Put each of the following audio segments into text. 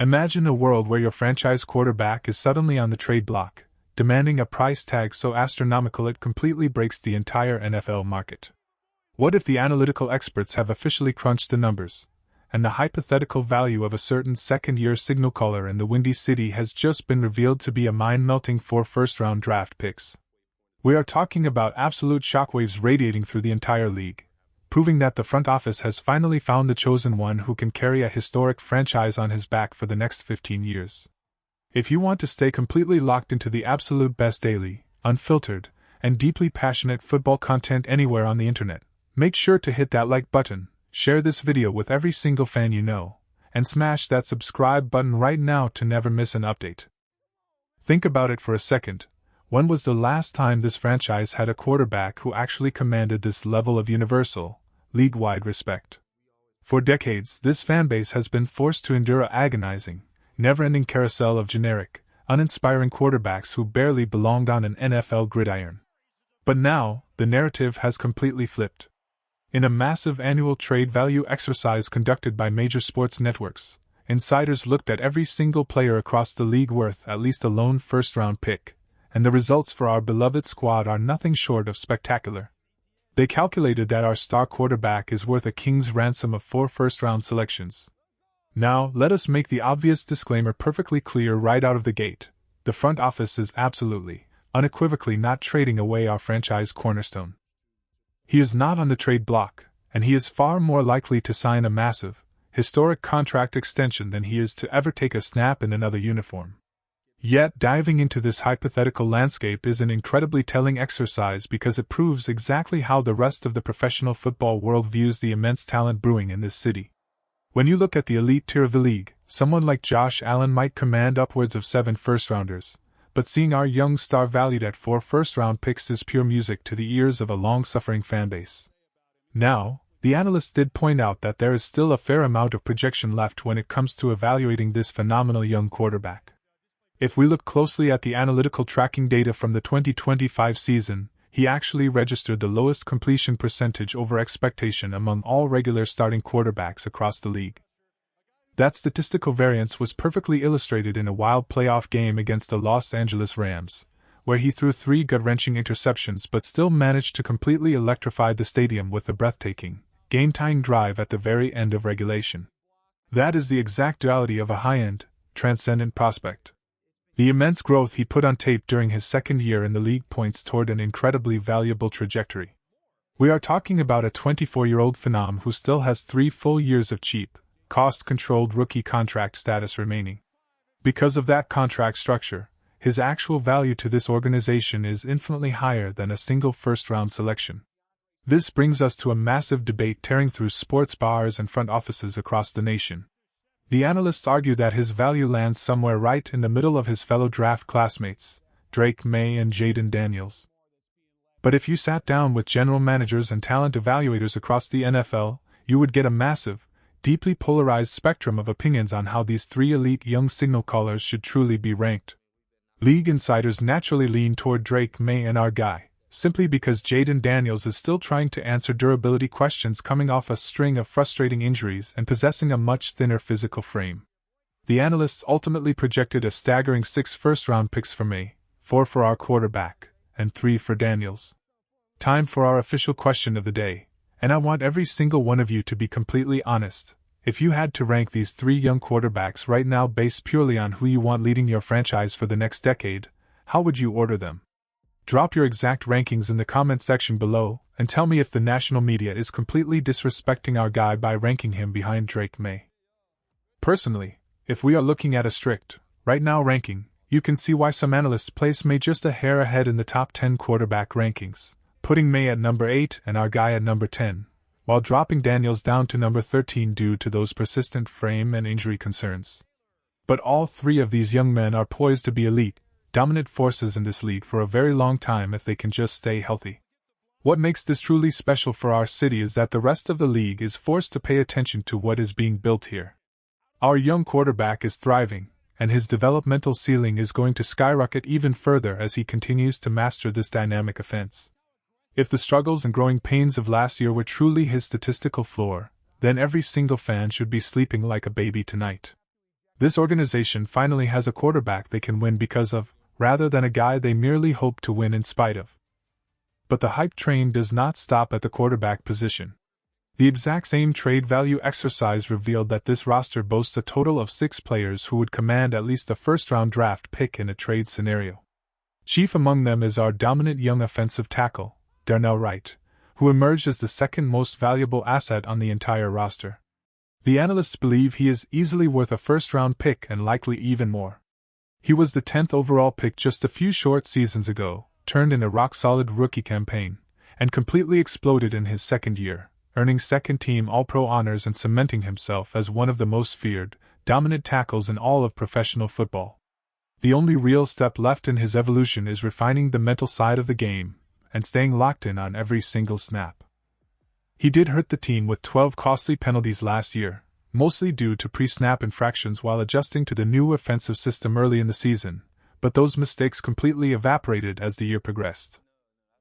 Imagine a world where your franchise quarterback is suddenly on the trade block, demanding a price tag so astronomical it completely breaks the entire NFL market. What if the analytical experts have officially crunched the numbers, and the hypothetical value of a certain second-year signal caller in the Windy City has just been revealed to be a mind-melting 4 first-round draft picks? We are talking about absolute shockwaves radiating through the entire league, proving that the front office has finally found the chosen one who can carry a historic franchise on his back for the next 15 years. If you want to stay completely locked into the absolute best daily, unfiltered, and deeply passionate football content anywhere on the internet, make sure to hit that like button, share this video with every single fan you know, and smash that subscribe button right now to never miss an update. Think about it for a second. When was the last time this franchise had a quarterback who actually commanded this level of universal, league-wide respect? For decades, this fanbase has been forced to endure an agonizing, never-ending carousel of generic, uninspiring quarterbacks who barely belonged on an NFL gridiron. But now, the narrative has completely flipped. In a massive annual trade value exercise conducted by major sports networks, insiders looked at every single player across the league worth at least a lone first-round pick, and the results for our beloved squad are nothing short of spectacular. They calculated that our star quarterback is worth a king's ransom of 4 first-round selections. Now, let us make the obvious disclaimer perfectly clear right out of the gate. The front office is absolutely, unequivocally not trading away our franchise cornerstone. He is not on the trade block, and he is far more likely to sign a massive, historic contract extension than he is to ever take a snap in another uniform. Yet, diving into this hypothetical landscape is an incredibly telling exercise because it proves exactly how the rest of the professional football world views the immense talent brewing in this city. When you look at the elite tier of the league, someone like Josh Allen might command upwards of 7 first-rounders, but seeing our young star valued at 4 first-round picks is pure music to the ears of a long-suffering fanbase. Now, the analysts did point out that there is still a fair amount of projection left when it comes to evaluating this phenomenal young quarterback. If we look closely at the analytical tracking data from the 2025 season, he actually registered the lowest completion percentage over expectation among all regular starting quarterbacks across the league. That statistical variance was perfectly illustrated in a wild playoff game against the Los Angeles Rams, where he threw 3 gut-wrenching interceptions but still managed to completely electrify the stadium with a breathtaking, game-tying drive at the very end of regulation. That is the exact duality of a high-end, transcendent prospect. The immense growth he put on tape during his second year in the league points toward an incredibly valuable trajectory. We are talking about a 24-year-old phenom who still has 3 full years of cheap, cost-controlled rookie contract status remaining. Because of that contract structure, his actual value to this organization is infinitely higher than a single first-round selection. This brings us to a massive debate tearing through sports bars and front offices across the nation. The analysts argue that his value lands somewhere right in the middle of his fellow draft classmates, Drake May and Jayden Daniels. But if you sat down with general managers and talent evaluators across the NFL, you would get a massive, deeply polarized spectrum of opinions on how these 3 elite young signal callers should truly be ranked. League insiders naturally lean toward Drake May and our guy, simply because Jayden Daniels is still trying to answer durability questions coming off a string of frustrating injuries and possessing a much thinner physical frame. The analysts ultimately projected a staggering 6 first-round picks for May, 4 for our quarterback, and 3 for Daniels. Time for our official question of the day, and I want every single one of you to be completely honest. If you had to rank these 3 young quarterbacks right now based purely on who you want leading your franchise for the next decade, how would you order them? Drop your exact rankings in the comment section below, and tell me if the national media is completely disrespecting our guy by ranking him behind Drake May. Personally, if we are looking at a strict, right now ranking, you can see why some analysts place May just a hair ahead in the top 10 quarterback rankings, putting May at number 8 and our guy at number 10, while dropping Daniels down to number 13 due to those persistent frame and injury concerns. But all 3 of these young men are poised to be elite, dominant forces in this league for a very long time if they can just stay healthy. What makes this truly special for our city is that the rest of the league is forced to pay attention to what is being built here. Our young quarterback is thriving, and his developmental ceiling is going to skyrocket even further as he continues to master this dynamic offense. If the struggles and growing pains of last year were truly his statistical floor, then every single fan should be sleeping like a baby tonight. This organization finally has a quarterback they can win because of, rather than a guy they merely hope to win in spite of. But the hype train does not stop at the quarterback position. The exact same trade value exercise revealed that this roster boasts a total of 6 players who would command at least a first-round draft pick in a trade scenario. Chief among them is our dominant young offensive tackle, Darnell Wright, who emerged as the second most valuable asset on the entire roster. The analysts believe he is easily worth a first-round pick and likely even more. He was the 10th overall pick just a few short seasons ago, turned in a rock-solid rookie campaign, and completely exploded in his second year, earning second-team All-Pro honors and cementing himself as one of the most feared, dominant tackles in all of professional football. The only real step left in his evolution is refining the mental side of the game and staying locked in on every single snap. He did hurt the team with 12 costly penalties last year, mostly due to pre-snap infractions while adjusting to the new offensive system early in the season, but those mistakes completely evaporated as the year progressed.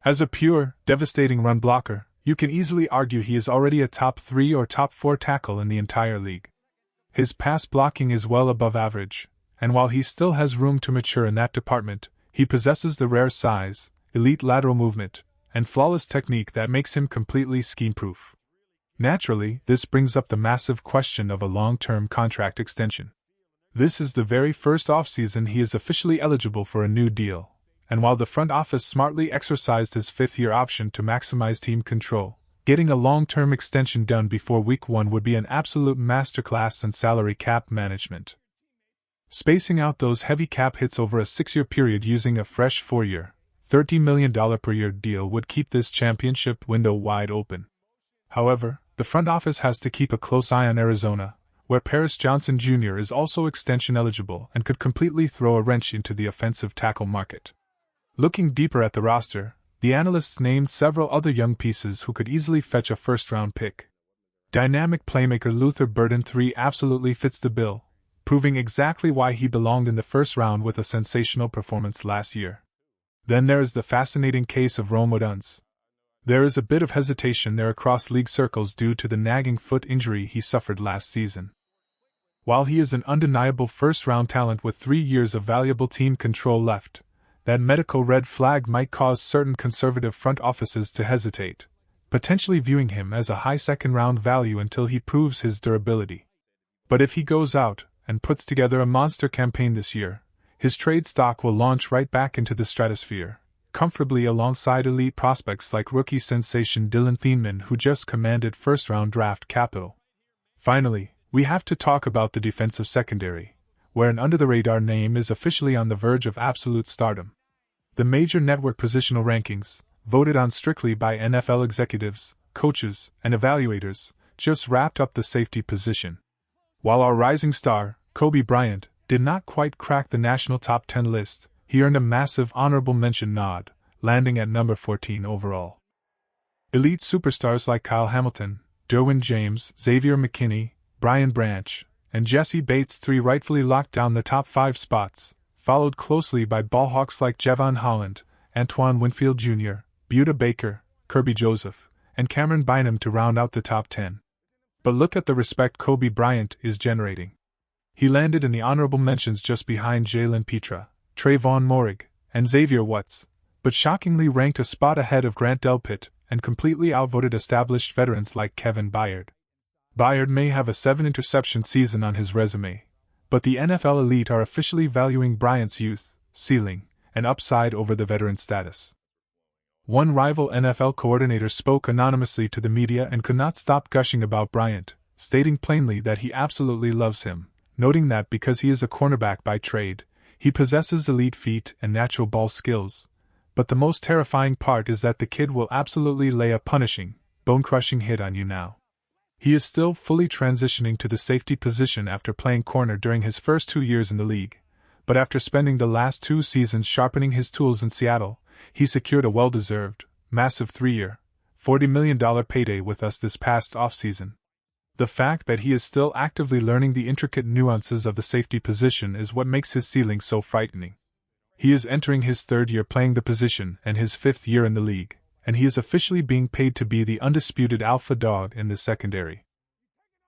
As a pure, devastating run blocker, you can easily argue he is already a top 3 or top 4 tackle in the entire league. His pass blocking is well above average, and while he still has room to mature in that department, he possesses the rare size, elite lateral movement, and flawless technique that makes him completely scheme-proof. Naturally, this brings up the massive question of a long-term contract extension. This is the very first offseason he is officially eligible for a new deal, and while the front office smartly exercised his 5th-year option to maximize team control, getting a long-term extension done before Week 1 would be an absolute masterclass in salary cap management. Spacing out those heavy cap hits over a 6-year period using a fresh 4-year, $30 million per year deal would keep this championship window wide open. However, the front office has to keep a close eye on Arizona, where Paris Johnson Jr. is also extension eligible and could completely throw a wrench into the offensive tackle market. Looking deeper at the roster, the analysts named several other young pieces who could easily fetch a first-round pick. Dynamic playmaker Luther Burden III absolutely fits the bill, proving exactly why he belonged in the first round with a sensational performance last year. Then there is the fascinating case of Rome Odunze. There is a bit of hesitation there across league circles due to the nagging foot injury he suffered last season. While he is an undeniable first-round talent with 3 years of valuable team control left, that medical red flag might cause certain conservative front offices to hesitate, potentially viewing him as a high second-round value until he proves his durability. But if he goes out and puts together a monster campaign this year, his trade stock will launch right back into the stratosphere, comfortably alongside elite prospects like rookie sensation Dylan Thieneman, who just commanded first-round draft capital. Finally, we have to talk about the defensive secondary, where an under-the-radar name is officially on the verge of absolute stardom. The major network positional rankings, voted on strictly by NFL executives, coaches, and evaluators, just wrapped up the safety position. While our rising star, Kobe Bryant, did not quite crack the national top 10 list, he earned a massive honorable mention nod, landing at number 14 overall. Elite superstars like Kyle Hamilton, Derwin James, Xavier McKinney, Brian Branch, and Jesse Bates III rightfully locked down the top 5 spots, followed closely by ballhawks like Jevon Holland, Antoine Winfield Jr., Buda Baker, Kirby Joseph, and Cameron Bynum to round out the top 10. But look at the respect Kobe Bryant is generating. He landed in the honorable mentions just behind Jalen Petra, Trayvon Moehrig, and Xavier Woods, but shockingly ranked a spot ahead of Grant Delpit and completely outvoted established veterans like Kevin Byard. Byard may have a 7-interception season on his resume, but the NFL elite are officially valuing Bryant's youth, ceiling, and upside over the veteran status. One rival NFL coordinator spoke anonymously to the media and could not stop gushing about Bryant, stating plainly that he absolutely loves him, noting that because he is a cornerback by trade, he possesses elite feet and natural ball skills, but the most terrifying part is that the kid will absolutely lay a punishing, bone-crushing hit on you now. He is still fully transitioning to the safety position after playing corner during his first 2 years in the league, but after spending the last 2 seasons sharpening his tools in Seattle, he secured a well-deserved, massive 3-year, $40 million payday with us this past offseason. The fact that he is still actively learning the intricate nuances of the safety position is what makes his ceiling so frightening. He is entering his 3rd year playing the position and his 5th year in the league, and he is officially being paid to be the undisputed alpha dog in the secondary.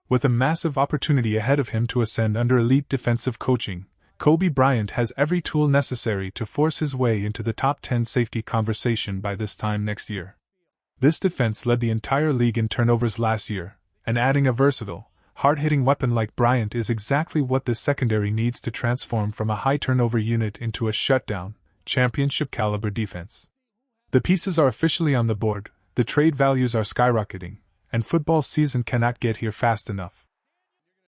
With a massive opportunity ahead of him to ascend under elite defensive coaching, Kobe Bryant has every tool necessary to force his way into the top 10 safety conversation by this time next year. This defense led the entire league in turnovers last year, and adding a versatile, hard-hitting weapon like Bryant is exactly what this secondary needs to transform from a high-turnover unit into a shutdown, championship-caliber defense. The pieces are officially on the board, the trade values are skyrocketing, and football season cannot get here fast enough.